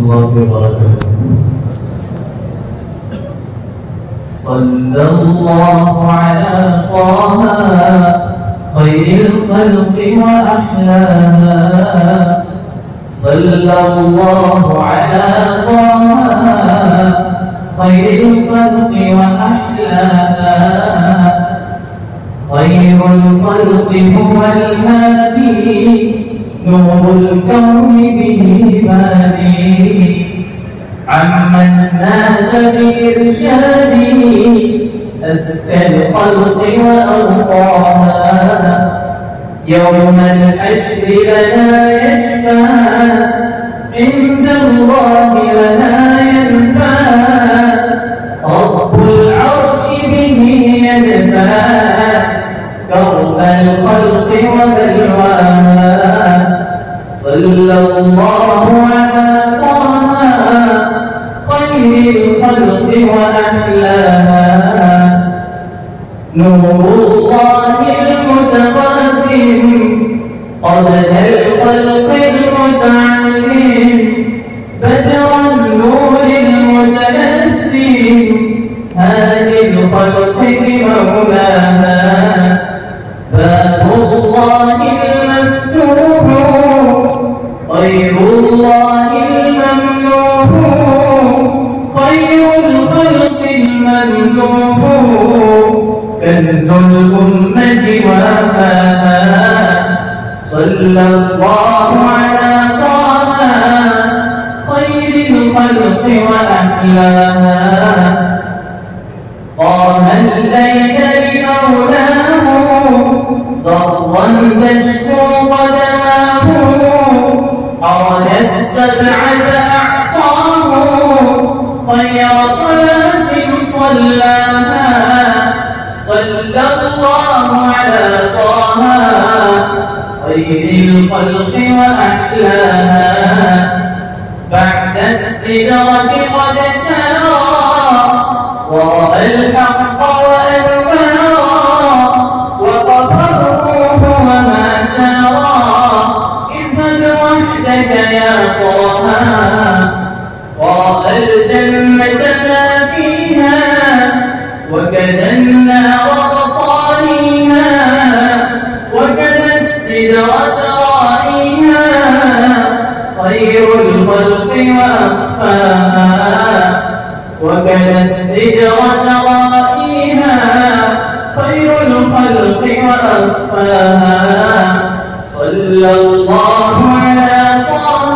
الله وبركاته. صلى الله على طه خير الخلق وأحلاها. صلى الله على طه خير الخلق وأحلاها. خير الخلق هو الهادي نور الكون به بادي. عم الناس بإرشاده أزكى الخلق وأرقاها. يوم الحشر لنا يشفى عند الله لنا ينفى. رب العرش به يدفع كرب الخلق وبلواها. صلى الله على طه خير الخلق وأحلاها. نور الله المتقدم قبل الخلق المتعلم. بدر النور المتنسم هادي الخلق بمولاها. باب الله المفتوح خير الله الممنوح. خير الخلق الممدوح كنز الأمة وفاها. صلى الله على طه خير الخلق وأحلاها. قام الليل لمولاه ضرا تشكو قدماه. قال السبعة أعطاه خير صلاة صلاها. صلى الله على طه خير الخلق وأحلاها. بعد السدرة قد سارا ورأى الحق وأنوارا. وقف الروح وما سارا. اذهب وحدك يا طه ورأى الجنة ما فيها. وكذا النار وصاليها. وكذا السدرة رائيها. خير الخلق وأصفاها. وكذا السدرة رائيها. خير الخلق وأصفاها. صلى الله على طه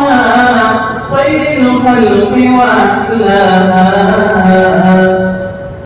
خير الخلق وأحلاها.